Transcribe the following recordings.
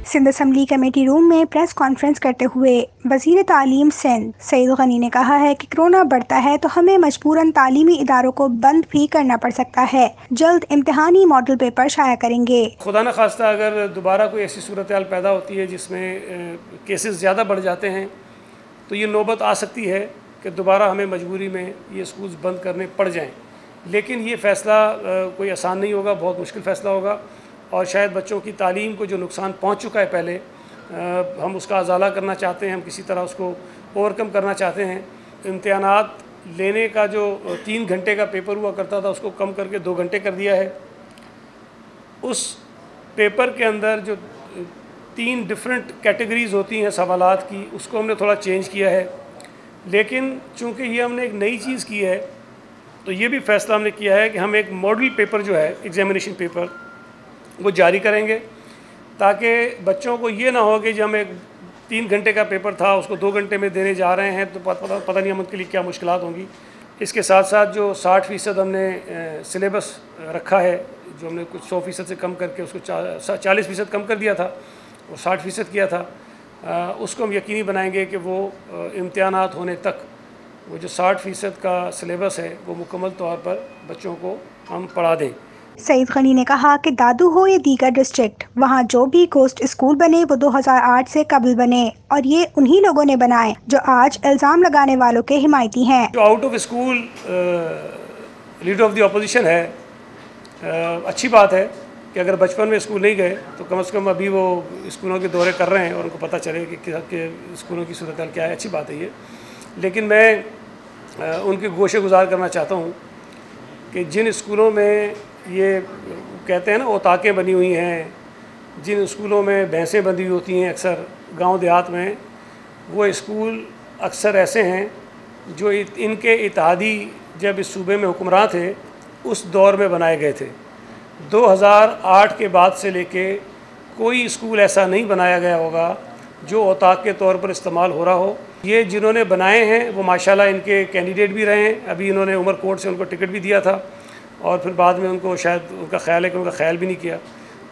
Sindh assembly committee room में press conference करते हुए वज़ीर तालीम सिंध सईद गनी ने कहा है कि कोरोना बढ़ता है तो हमें मजबूरन तालीमी इदारों को बंद भी करना पड़ सकता है। जल्द इम्तिहानी मॉडल पेपर शाया करेंगे। खुदा न खास्ता अगर दोबारा कोई ऐसी सूरत हाल पैदा होती है जिसमें केसेस ज़्यादा बढ़ जाते हैं तो ये नौबत आ सकती है कि दोबारा हमें मजबूरी में ये स्कूल्स बंद करने पड़ जाएँ। लेकिन ये फ़ैसला कोई आसान नहीं होगा, बहुत मुश्किल फ़ैसला होगा और शायद बच्चों की तालीम को जो नुकसान पहुंच चुका है पहले, हम उसका अजाला करना चाहते हैं, हम किसी तरह उसको ओवरकम करना चाहते हैं। इम्तिहानात लेने का जो 3 घंटे का पेपर हुआ करता था उसको कम करके 2 घंटे कर दिया है। उस पेपर के अंदर जो 3 डिफरेंट कैटेगरीज़ होती हैं सवालात की, उसको हमने थोड़ा चेंज किया है। लेकिन चूँकि ये हमने एक नई चीज़ की है तो ये भी फ़ैसला हमने किया है कि हम एक मॉडल पेपर जो है एग्ज़ामिनेशन पेपर वो जारी करेंगे, ताकि बच्चों को ये ना हो कि जब हम एक 3 घंटे का पेपर था उसको 2 घंटे में देने जा रहे हैं तो पता नहीं हम उनके लिए क्या मुश्किलात होंगी। इसके साथ साथ जो 60% हमने सिलेबस रखा है, जो हमने कुछ 100% से कम करके उसको 40% कम कर दिया था और 60% किया था, उसको हम यकीनी बनाएंगे कि वो इम्तिहानात होने तक वो जो 60% का सिलेबस है वो मुकम्मल तौर पर बच्चों को हम पढ़ा दें। सईद गनी ने कहा कि दादू हो या दीगर डिस्ट्रिक्ट, वहाँ जो भी कोस्ट स्कूल बने वो 2008 से कबल बने और ये उन्हीं लोगों ने बनाए जो आज इल्ज़ाम लगाने वालों के हिमायती हैं। जो out of school leader of the opposition है, अच्छी बात है कि अगर बचपन में स्कूल नहीं गए तो कम से कम अभी वो स्कूलों के दौरे कर रहे हैं और उनको पता चले कि स्कूलों की सूरत हाल क्या है। अच्छी बात है ये। लेकिन मैं उनकी गोशे गुजार करना चाहता हूँ कि जिन स्कूलों में ये कहते हैं ना औताकें बनी हुई हैं, जिन स्कूलों में भैंसें बंधी होती हैं अक्सर गांव देहात में, वो स्कूल अक्सर ऐसे हैं जो इनके इत्तेहादी जब इस सूबे में हुक्मरान थे उस दौर में बनाए गए थे। 2008 के बाद से लेके कोई स्कूल ऐसा नहीं बनाया गया होगा जो औताक के तौर पर इस्तेमाल हो रहा हो। ये जिन्होंने बनाए हैं वो माशाल्लाह इनके कैंडिडेट भी रहे हैं। अभी इन्होंने उमरकोट से उनको टिकट भी दिया था और फिर बाद में उनको शायद उनका ख्याल है कि उनका ख्याल भी नहीं किया।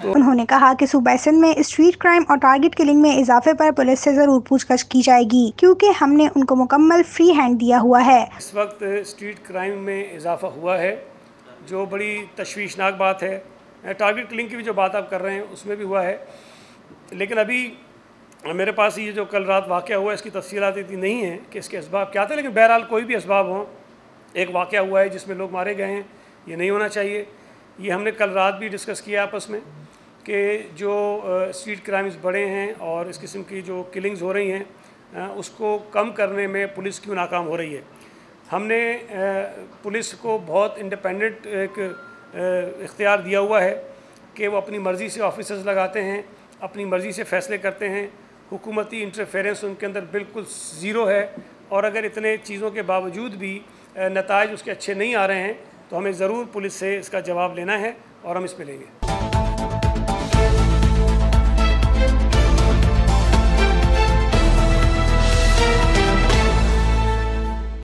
तो उन्होंने कहा कि सूबा सिंध में स्ट्रीट क्राइम और टारगेट किलिंग में इजाफे पर पुलिस से ज़रूर पूछताछ की जाएगी, क्योंकि हमने उनको मुकम्मल फ्री हैंड दिया हुआ है। इस वक्त स्ट्रीट क्राइम में इजाफा हुआ है जो बड़ी तशवीशनाक बात है। टारगेट किलिंग की भी जो बात आप कर रहे हैं उसमें भी हुआ है। लेकिन अभी मेरे पास ये जो कल रात वाक़या हुआ इसकी तफसीलात इतनी नहीं है कि इसके असबाब क्या थे, लेकिन बहरहाल कोई भी असबाब हों, एक वाक़या हुआ है जिसमें लोग मारे गए हैं, ये नहीं होना चाहिए। ये हमने कल रात भी डिस्कस किया आपस में कि जो स्ट्रीट क्राइम्स बढ़े हैं और इस किस्म की जो किलिंग्स हो रही हैं उसको कम करने में पुलिस क्यों नाकाम हो रही है। हमने पुलिस को बहुत इंडिपेंडेंट एक इख्तियार दिया हुआ है कि वो अपनी मर्ज़ी से ऑफिसर्स लगाते हैं, अपनी मर्ज़ी से फ़ैसले करते हैं। हुकूमती इंटरफेरेंस उनके अंदर बिल्कुल ज़ीरो है और अगर इतने चीज़ों के बावजूद भी नताइज उसके अच्छे नहीं आ रहे हैं तो हमें ज़रूर पुलिस से इसका जवाब लेना है और हम इस पे लेंगे।